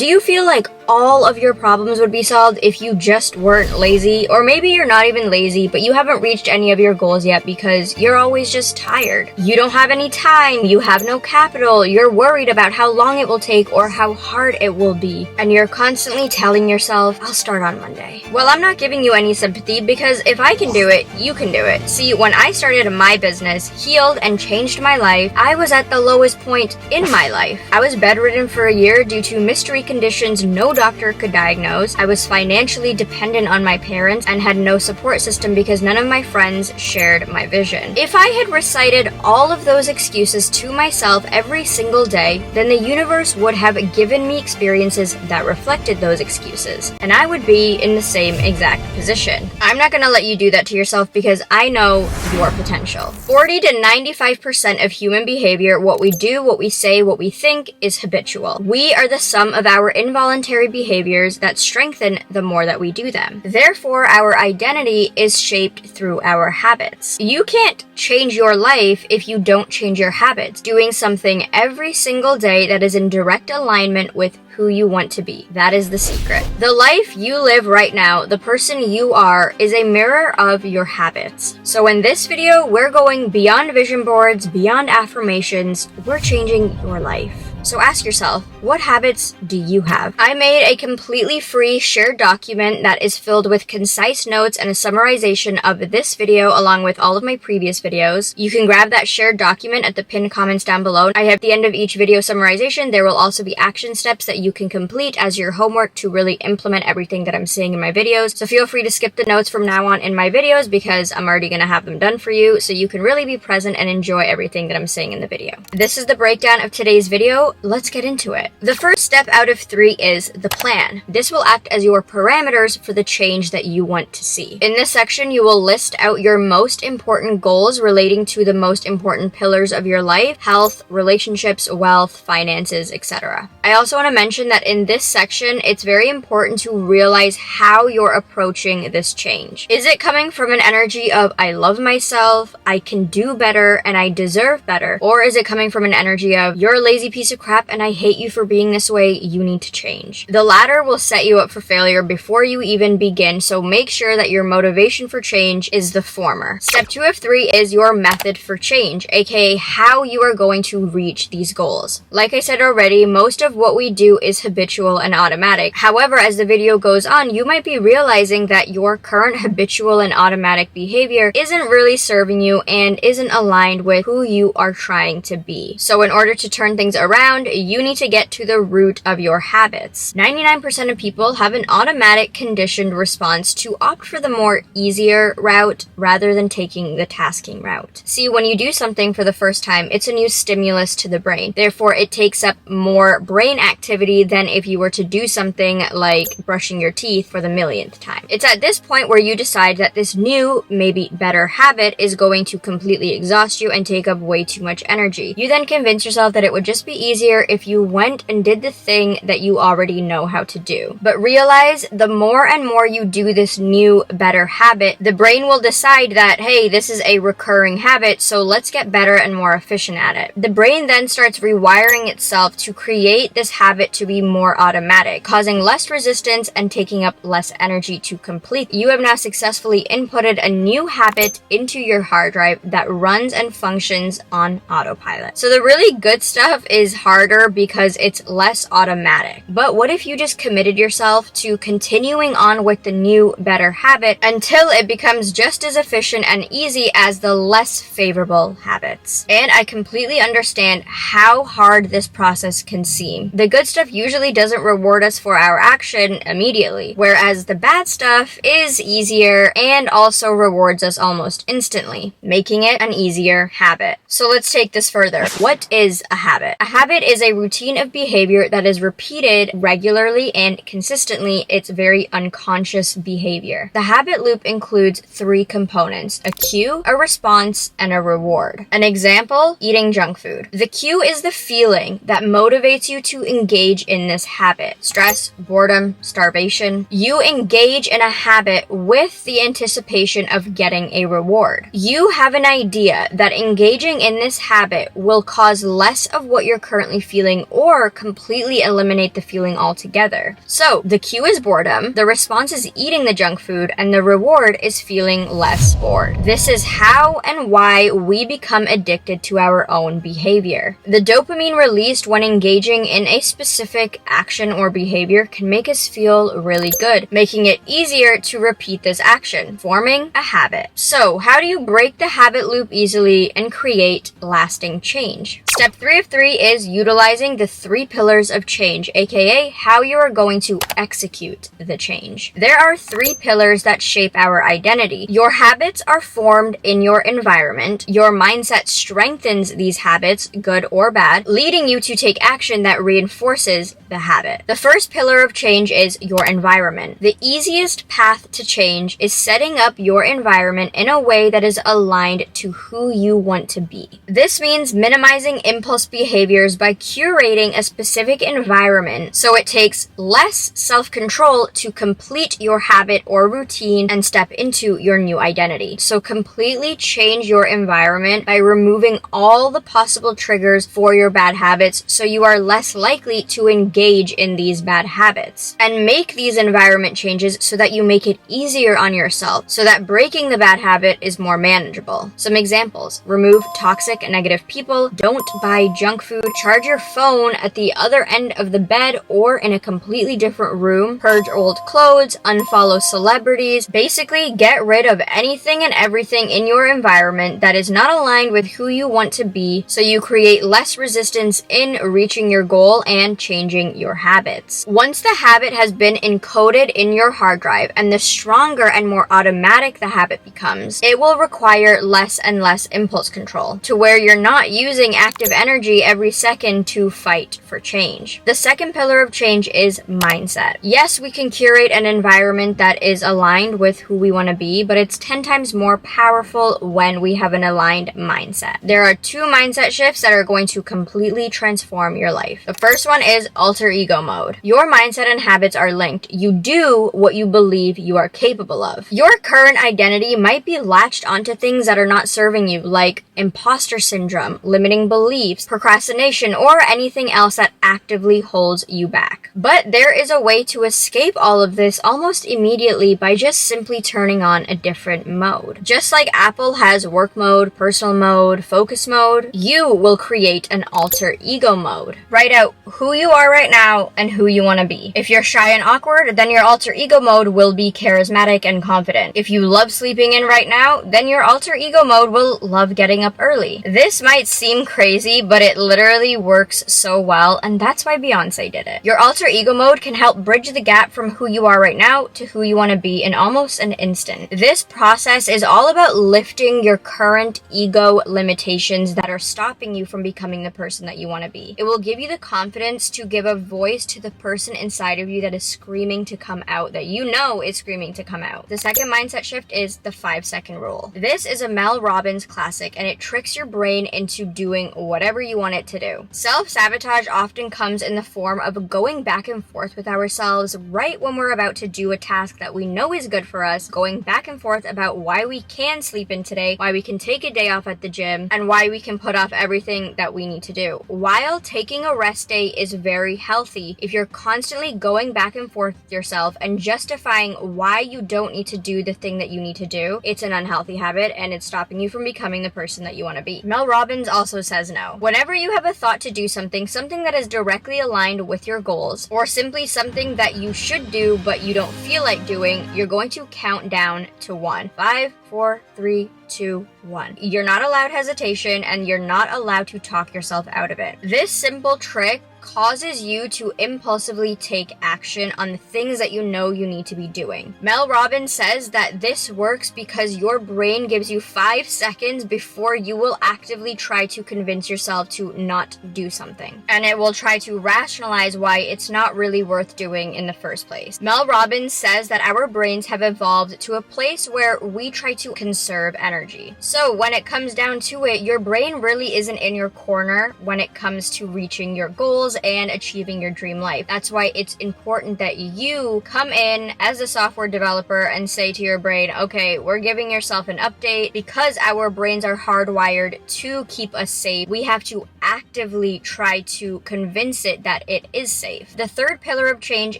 Do you feel like all of your problems would be solved if you just weren't lazy? Or maybe you're not even lazy, but you haven't reached any of your goals yet because you're always just tired. You don't have any time, you have no capital, you're worried about how long it will take or how hard it will be, and you're constantly telling yourself, I'll start on Monday. Well, I'm not giving you any sympathy because if I can do it, you can do it. See, when I started my business, healed and changed my life, I was at the lowest point in my life. I was bedridden for a year due to mystery conditions no doctor could diagnose. I was financially dependent on my parents and had no support system because none of my friends shared my vision. If I had recited all of those excuses to myself every single day, then the universe would have given me experiences that reflected those excuses, and I would be in the same exact position. I'm not gonna let you do that to yourself because I know your potential. 40 to 95% of human behavior, what we do, what we say, what we think, is habitual. We are the sum of our involuntary behaviors that strengthen the more that we do them. Therefore, our identity is shaped through our habits. You can't change your life if you don't change your habits. Doing something every single day that is in direct alignment with who you want to be. That is the secret. The life you live right now, the person you are, is a mirror of your habits. So in this video, we're going beyond vision boards, beyond affirmations, we're changing your life. So ask yourself, what habits do you have? I made a completely free shared document that is filled with concise notes and a summarization of this video along with all of my previous videos. You can grab that shared document at the pinned comments down below. I have at the end of each video summarization, there will also be action steps that you can complete as your homework to really implement everything that I'm saying in my videos. So feel free to skip the notes from now on in my videos because I'm already going to have them done for you so you can really be present and enjoy everything that I'm saying in the video. This is the breakdown of today's video. Let's get into it. The first step out of 3 is the plan. This will act as your parameters for the change that you want to see. In this section, you will list out your most important goals relating to the most important pillars of your life: health, relationships, wealth, finances, etc. I also want to mention that in this section, it's very important to realize how you're approaching this change. Is it coming from an energy of, I love myself, I can do better, and I deserve better? Or is it coming from an energy of, you're a lazy piece of crap and I hate you for being this way, you need to change? The latter will set you up for failure before you even begin, so make sure that your motivation for change is the former. Step 2 of 3 is your method for change, aka how you are going to reach these goals. Like I said already, most of what we do is habitual and automatic. However, as the video goes on, you might be realizing that your current habitual and automatic behavior isn't really serving you and isn't aligned with who you are trying to be. So in order to turn things around, you need to get to the root of your habits. 99% of people have an automatic conditioned response to opt for the more easier route rather than taking the tasking route. See, when you do something for the first time, it's a new stimulus to the brain. Therefore, it takes up more brain activity than if you were to do something like brushing your teeth for the millionth time. It's at this point where you decide that this new, maybe better habit is going to completely exhaust you and take up way too much energy. You then convince yourself that it would just be easier if you went and did the thing that you already know how to do. But realize the more and more you do this new, better habit, the brain will decide that, hey, this is a recurring habit, so let's get better and more efficient at it. The brain then starts rewiring itself to create this habit to be more automatic, causing less resistance and taking up less energy to complete. You have now successfully inputted a new habit into your hard drive that runs and functions on autopilot. So the really good stuff is harder because it's less automatic. But what if you just committed yourself to continuing on with the new, better habit until it becomes just as efficient and easy as the less favorable habits? And I completely understand how hard this process can seem. The good stuff usually doesn't reward us for our action immediately, whereas the bad stuff is easier and also rewards us almost instantly, making it an easier habit. So let's take this further. What is a habit? A habit is a routine of behavior that is repeated regularly and consistently. It's very unconscious behavior. The habit loop includes 3 components: a cue, a response, and a reward. An example, eating junk food. The cue is the feeling that motivates you to engage in this habit. Stress, boredom, starvation. You engage in a habit with the anticipation of getting a reward. You have an idea that engaging in this habit will cause less of what you're currently currently feeling or completely eliminate the feeling altogether. So the cue is boredom, the response is eating the junk food, and the reward is feeling less bored. This is how and why we become addicted to our own behavior. The dopamine released when engaging in a specific action or behavior can make us feel really good, making it easier to repeat this action, forming a habit. So, how do you break the habit loop easily and create lasting change? Step 3 of 3 is utilizing the 3 pillars of change, aka how you are going to execute the change. There are 3 pillars that shape our identity. Your habits are formed in your environment. Your mindset strengthens these habits, good or bad, leading you to take action that reinforces the habit. The first pillar of change is your environment. The easiest path to change is setting up your environment in a way that is aligned to who you want to be. This means minimizing impulse behaviors by curating a specific environment so it takes less self-control to complete your habit or routine and step into your new identity. So completely change your environment by removing all the possible triggers for your bad habits so you are less likely to engage in these bad habits. And make these environment changes so that you make it easier on yourself so that breaking the bad habit is more manageable. Some examples: remove toxic and negative people, don't buy junk food, charge your phone at the other end of the bed or in a completely different room, purge old clothes, unfollow celebrities. Basically, get rid of anything and everything in your environment that is not aligned with who you want to be so you create less resistance in reaching your goal and changing your habits. Once the habit has been encoded in your hard drive, and the stronger and more automatic the habit becomes, it will require less and less impulse control to where you're not using active energy every second to fight for change. The second pillar of change is mindset. Yes, we can curate an environment that is aligned with who we want to be, but it's 10 times more powerful when we have an aligned mindset. There are 2 mindset shifts that are going to completely transform your life. The first one is alter ego mode. Your mindset and habits are linked. You do what you believe you are capable of. Your current identity might be latched onto things that are not serving you, like imposter syndrome, limiting beliefs, procrastination, or anything else that actively holds you back. But there is a way to escape all of this almost immediately by just simply turning on a different mode. Just like Apple has work mode, personal mode, focus mode, you will create an alter ego mode. Write out who you are right now and who you want to be. If you're shy and awkward, then your alter ego mode will be charismatic and confident. If you love sleeping in right now, then your alter ego mode will love getting up early. This might seem crazy, but it literally works so well, and that's why Beyonce did it. Your alter ego mode can help bridge the gap from who you are right now to who you want to be in almost an instant. This process is all about lifting your current ego limitations that are stopping you from becoming the person that you want to be. It will give you the confidence to give a voice to the person inside of you that is screaming to come out, that you know is screaming to come out. The second mindset shift is the 5-second rule. This is a Mel Robbins classic, and it tricks your brain into doing whatever you want it to do. Self-sabotage often comes in the form of going back and forth with ourselves right when we're about to do a task that we know is good for us, going back and forth about why we can sleep in today, why we can take a day off at the gym, and why we can put off everything that we need to do. While taking a rest day is very healthy, if you're constantly going back and forth with yourself and justifying why you don't need to do the thing that you need to do, it's an unhealthy habit and it's stopping you from becoming the person that you want to be. Mel Robbins also says no. Whenever you have a thought to do something that is directly aligned with your goals, or simply something that you should do but you don't feel like doing, you're going to count down to 1. 5, 4, 3, 2, 1. You're not allowed hesitation, and you're not allowed to talk yourself out of it. This simple trick causes you to impulsively take action on the things that you know you need to be doing. Mel Robbins says that this works because your brain gives you 5 seconds before you will actively try to convince yourself to not do something. And it will try to rationalize why it's not really worth doing in the first place. Mel Robbins says that our brains have evolved to a place where we try to conserve energy. So when it comes down to it, your brain really isn't in your corner when it comes to reaching your goals goals and achieving your dream life. That's why it's important that you come in as a software developer and say to your brain, okay, we're giving yourself an update. Because our brains are hardwired to keep us safe, we have to actively try to convince it that it is safe. The third pillar of change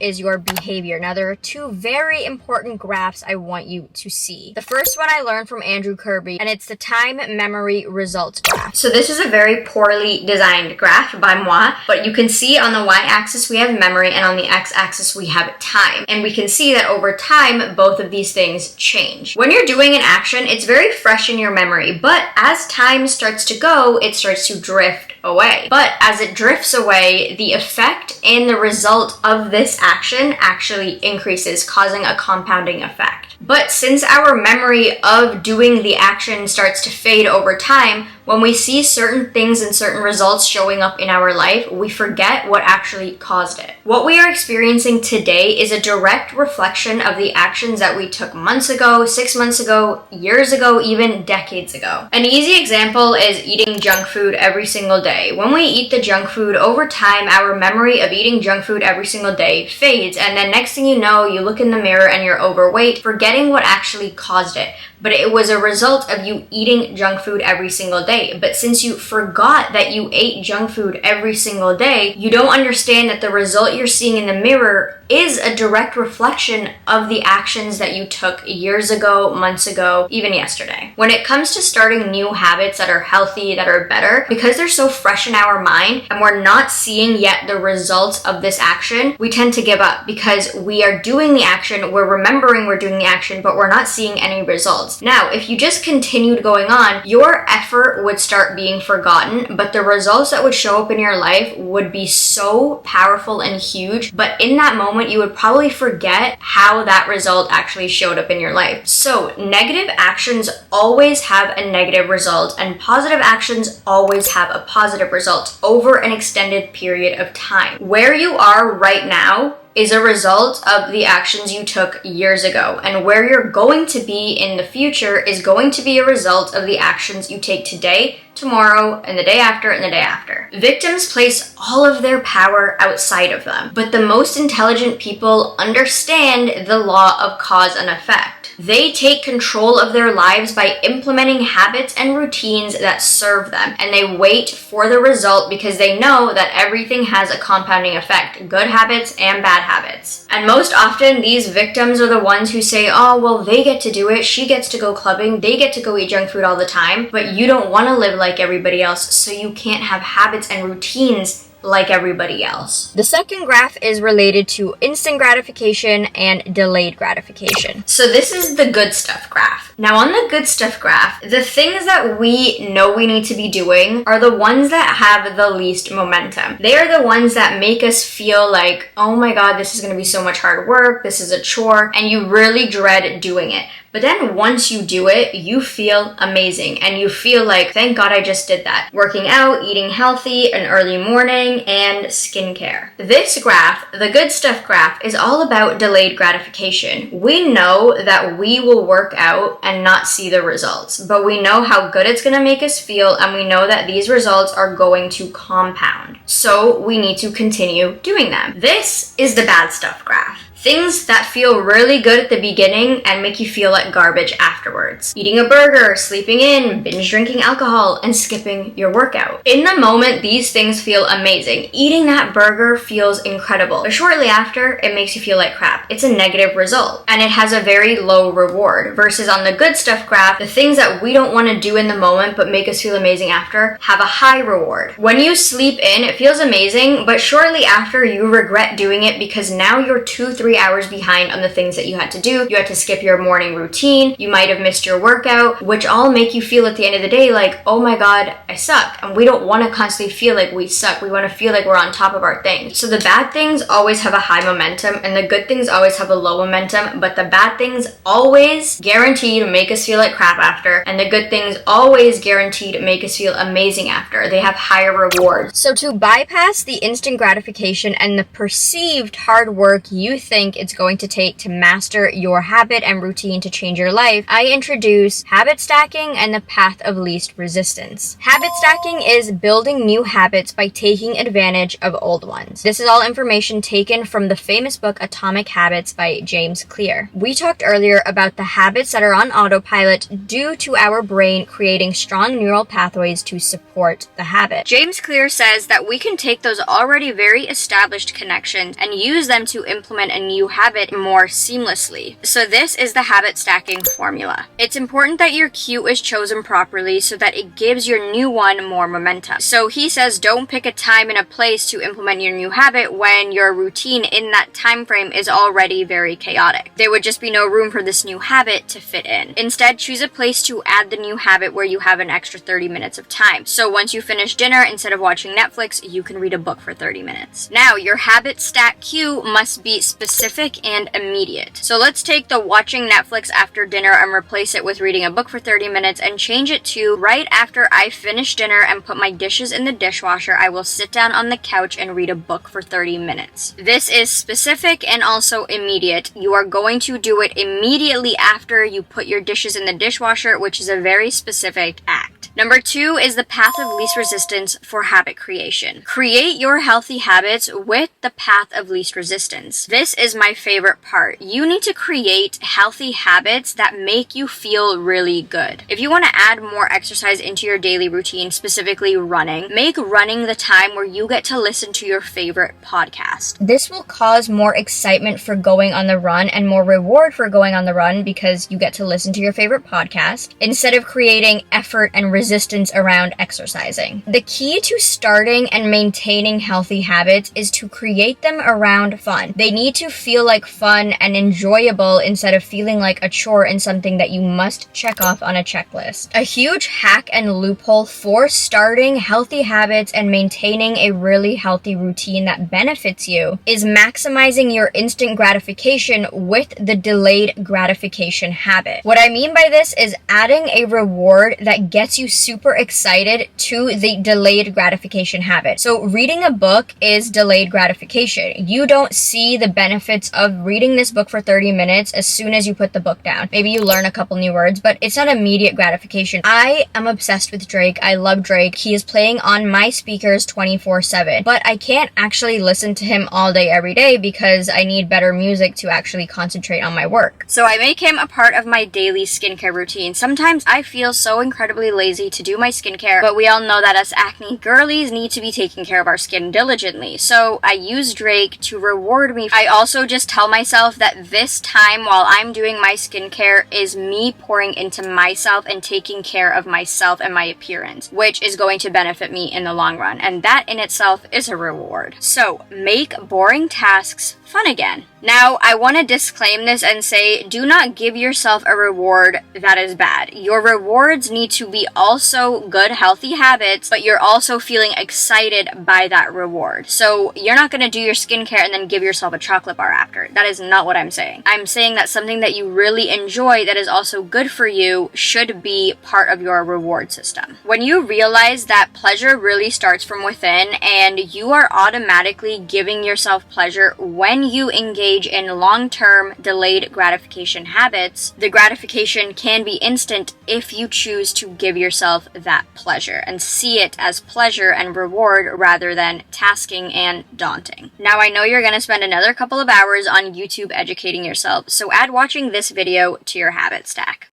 is your behavior. Now, there are two very important graphs I want you to see. The first one I learned from Andrew Kirby, and it's the time memory results graph. So this is a very poorly designed graph by moi, but you can see on the y-axis we have memory and on the x-axis we have time. And we can see that over time, both of these things change. When you're doing an action, it's very fresh in your memory, but as time starts to go, it starts to drift away. But as it drifts away, the effect and the result of this action actually increases, causing a compounding effect. But since our memory of doing the action starts to fade over time, when we see certain things and certain results showing up in our life, we forget what actually caused it. What we are experiencing today is a direct reflection of the actions that we took months ago, 6 months ago, years ago, even decades ago. An easy example is eating junk food every single day. When we eat the junk food, over time, our memory of eating junk food every single day fades, and then next thing you know, you look in the mirror and you're overweight, forgetting what actually caused it. But it was a result of you eating junk food every single day. But since you forgot that you ate junk food every single day, you don't understand that the result you're seeing in the mirror is a direct reflection of the actions that you took years ago, months ago, even yesterday. When it comes to starting new habits that are healthy, that are better, because they're so fresh in our mind and we're not seeing yet the results of this action, we tend to give up because we are doing the action, we're remembering we're doing the action, but we're not seeing any results. Now, if you just continued going on, your effort would start being forgotten, but the results that would show up in your life would be so powerful and huge, but in that moment, you would probably forget how that result actually showed up in your life. So, negative actions always have a negative result, and positive actions always have a positive result over an extended period of time. Where you are right now is a result of the actions you took years ago, and where you're going to be in the future is going to be a result of the actions you take today, tomorrow, and the day after, and the day after. Victims place all of their power outside of them, but the most intelligent people understand the law of cause and effect. They take control of their lives by implementing habits and routines that serve them, and they wait for the result because they know that everything has a compounding effect, good habits and bad habits. And most often, these victims are the ones who say, oh, well, they get to do it, she gets to go clubbing, they get to go eat junk food all the time, but you don't want to live like everybody else, so you can't have habits and routines like everybody else. The second graph is related to instant gratification and delayed gratification. So this is the good stuff graph. Now on the good stuff graph, the things that we know we need to be doing are the ones that have the least momentum. They are the ones that make us feel like, oh my God, this is going to be so much hard work, this is a chore, and you really dread doing it. But then once you do it, you feel amazing and you feel like, thank God I just did that. Working out, eating healthy, an early morning, and skincare. This graph, the good stuff graph, is all about delayed gratification. We know that we will work out and not see the results, but we know how good it's going to make us feel, and we know that these results are going to compound. So we need to continue doing them. This is the bad stuff graph. Things that feel really good at the beginning and make you feel like garbage afterwards. Eating a burger, sleeping in, binge drinking alcohol, and skipping your workout. In the moment, these things feel amazing. Eating that burger feels incredible, but shortly after, it makes you feel like crap. It's a negative result, and it has a very low reward. Versus on the good stuff graph, the things that we don't want to do in the moment but make us feel amazing after have a high reward. When you sleep in, it feels amazing, but shortly after, you regret doing it because now you're 2-3 hours behind on the things that you had to do. You had to skip your morning routine. You might have missed your workout, which all make you feel at the end of the day like, oh my God, I suck. And we don't want to constantly feel like we suck. We want to feel like we're on top of our things. So the bad things always have a high momentum and the good things always have a low momentum, but the bad things always guarantee to make us feel like crap after, and the good things always guarantee to make us feel amazing after. They have higher rewards. So to bypass the instant gratification and the perceived hard work you think think it's going to take to master your habit and routine to change your life, I introduce habit stacking and the path of least resistance. Habit stacking is building new habits by taking advantage of old ones. This is all information taken from the famous book Atomic Habits by James Clear. We talked earlier about the habits that are on autopilot due to our brain creating strong neural pathways to support the habit. James Clear says that we can take those already very established connections and use them to implement a new habit more seamlessly. So this is the habit stacking formula. It's important that your cue is chosen properly so that it gives your new one more momentum. So he says don't pick a time and a place to implement your new habit when your routine in that time frame is already very chaotic. There would just be no room for this new habit to fit in. Instead, choose a place to add the new habit where you have an extra 30 minutes of time. So once you finish dinner, instead of watching Netflix, you can read a book for 30 minutes. Now, your habit stack cue must be specific and immediate. So let's take the watching Netflix after dinner and replace it with reading a book for 30 minutes and change it to right after I finish dinner and put my dishes in the dishwasher, I will sit down on the couch and read a book for 30 minutes. This is specific and also immediate. You are going to do it immediately after you put your dishes in the dishwasher, which is a very specific act. Number 2 is the path of least resistance for habit creation. Create your healthy habits with the path of least resistance. This is my favorite part. You need to create healthy habits that make you feel really good. If you want to add more exercise into your daily routine, specifically running, make running the time where you get to listen to your favorite podcast. This will cause more excitement for going on the run and more reward for going on the run because you get to listen to your favorite podcast instead of creating effort and resistance around exercising. The key to starting and maintaining healthy habits is to create them around fun. They need to feel like fun and enjoyable instead of feeling like a chore and something that you must check off on a checklist. A huge hack and loophole for starting healthy habits and maintaining a really healthy routine that benefits you is maximizing your instant gratification with the delayed gratification habit. What I mean by this is adding a reward that gets you super excited to the delayed gratification habit. So reading a book is delayed gratification. You don't see the benefits of reading this book for 30 minutes as soon as you put the book down. Maybe you learn a couple new words, but it's not immediate gratification. I am obsessed with Drake. I love Drake. He is playing on my speakers 24/7, but I can't actually listen to him all day every day because I need better music to actually concentrate on my work. So I make him a part of my daily skincare routine. Sometimes I feel so incredibly lazy to do my skincare, but we all know that us acne girlies need to be taking care of our skin diligently. So I use Drake to reward me. I also just tell myself that this time while I'm doing my skincare is me pouring into myself and taking care of myself and my appearance, which is going to benefit me in the long run. And that in itself is a reward. So make boring tasks fun again. Now, I want to disclaim this and say, do not give yourself a reward that is bad. Your rewards need to be also good, healthy habits, but you're also feeling excited by that reward. So you're not going to do your skincare and then give yourself a chocolate bar after. That is not what I'm saying. I'm saying that something that you really enjoy that is also good for you should be part of your reward system. When you realize that pleasure really starts from within and you are automatically giving yourself pleasure when you engage in long-term delayed gratification habits, the gratification can be instant if you choose to give yourself that pleasure and see it as pleasure and reward rather than tasking and daunting. Now, I know you're going to spend another couple of hours on YouTube educating yourself, so add watching this video to your habit stack.